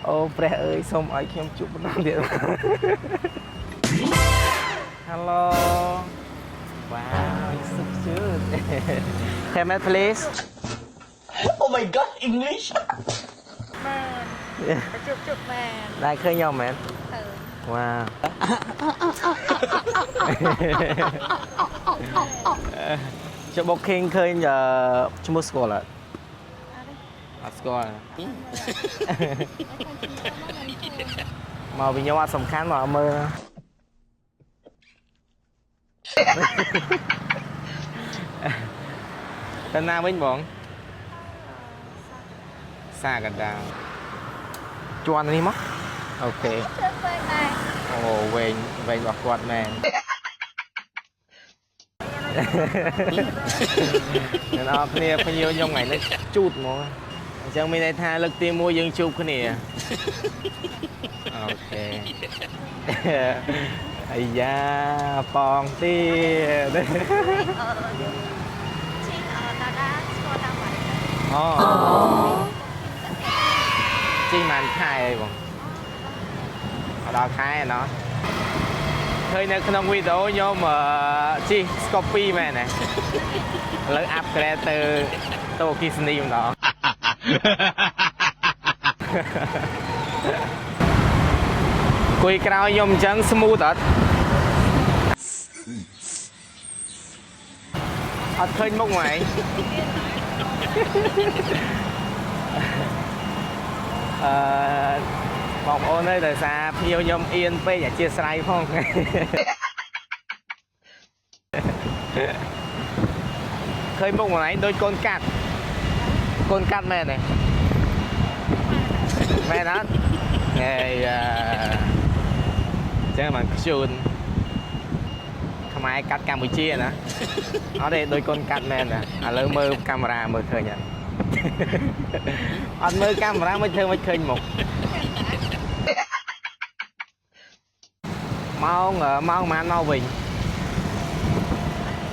Ô pre ơi xong ai kiếm chụp một năm điện hello wow it's so cute 10 minutes please Oh my god English ប្រជុំជុំបាន đây khơi nhau mẹ ទៅ wow ចុះ booking ឃើញឈ្មោះស្គាល់អត់អត់ស្គាល់មកវិញខ្ញុំអត់សំខាន់មកមើលទៅណាវិញបងសាកណ្ដាលជន់នេះមកអូខេ ធ្វើពេកដែរ អូវែងរបស់គាត់មែនអ្នកនរគ្នាភ្ញៀវខ្ញុំថ្ងៃនេះជូតហ្មងអញ្ចឹងមានន័យថាលើកទី1យើងជួបគ្នាអូខេអាយ៉ាប៉ងទៀត ជីតាដាស្គាល់តាមបាត់ អូជីមិនខែអីបងអត់ដល់ខែណោះឃើញនៅក្នុងវីដេអូខ្ញុំជី Scorpio មែនទេឥឡូវ upgrade ទៅតូគីសនីម្ដងគួយក្រោយខ្ញុំអញ្ចឹង smooth អត់ឃើញមុខហ្មងបងប្អូនអើយដោយសារភ្ញៀវខ្ញុំអៀនពេកអធិស្ឋានផងឃើញមុខមួយឯងដូចកូនកាត់មែនទេមែនអត់ហេចឹងមកខ្ជូនខ្មែរកាត់កម្ពុជាណាអត់ទេដូចកូនកាត់មែនណាឥឡូវមើលកាមេរ៉ាមើលឃើញអត់មើលកាមេរ៉ាមិនធ្វើមិនឃើញមុខម៉ោងប៉ុន្មានមកវិញ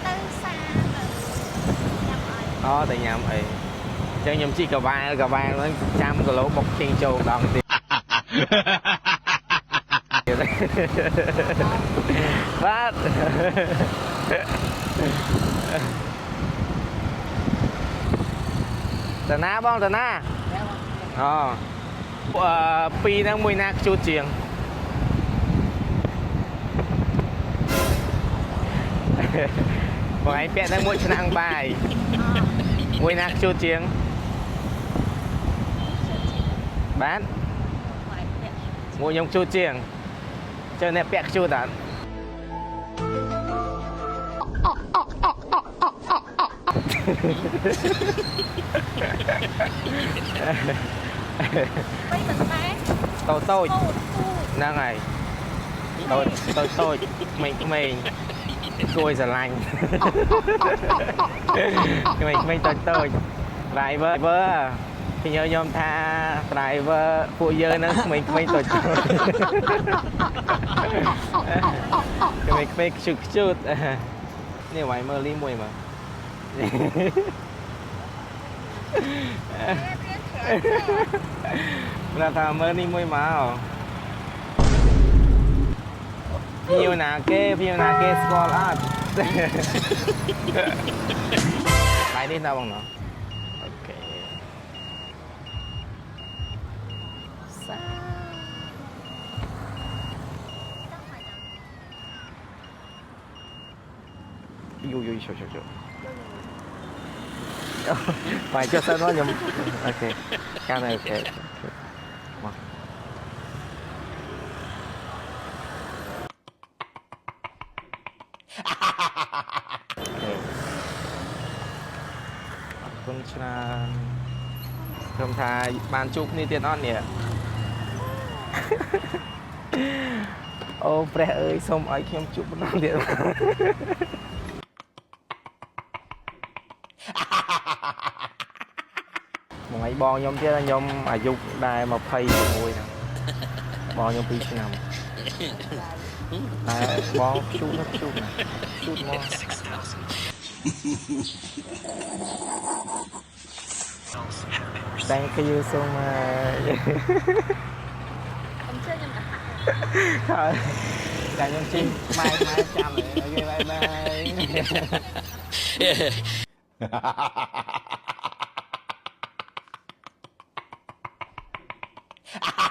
ទៅសាទៅញ៉ាំអី អូតែញ៉ាំអីអញ្ចឹងខ្ញុំជីកវ៉ាល់ហ្នឹងចាំគីឡូបុកជិងចូលម្ដងទៀតបាទតាណាបងតាណាអូពីរហ្នឹងមួយណាខ្ជូតជាងបងឯងពាក់ហ្នឹងមួយឆ្នាំងបាយមួយណាខ្ជូតជាងបាទមួយខ្ញុំខ្ជូតជាងចុះអ្នកពាក់ខ្ជូតអត់វិញមិនដែរ តូចហ្នឹងហើយតូចក្មេងគួយស្រឡាញ់ក្មេងតូច driver ខ្ញុំថា driver ពួកយើងហ្នឹងក្មេងតូចក្មេងខ្ជូតនេះវាយមើលលីមួយមើលប្រាប់ថាមើលនេះមួយមកភ្ញៀវណាគេស្គាល់អត់បាយនេះណាបងណោះអូខេយូជុបាយចុះសិនមកខ្ញុំអូខេកាន់តែអូខេមកគុណច្រើនខ្ញុំថាបានជួបគ្នាទៀតអត់នេះអូព្រះអើយសូមឲ្យខ្ញុំជួបម្ដងទៀតបងឯងបងខ្ញុំទៀតខ្ញុំអាយុដែរ26ហ្នឹងបងខ្ញុំ2ឆ្នាំតែបងខ្ជូតមក Thank you so much chưa nhầm cả hạt. ហើយតែខ្ញុំជិះម៉ែចាំអូខេបាយបាយ Ha ha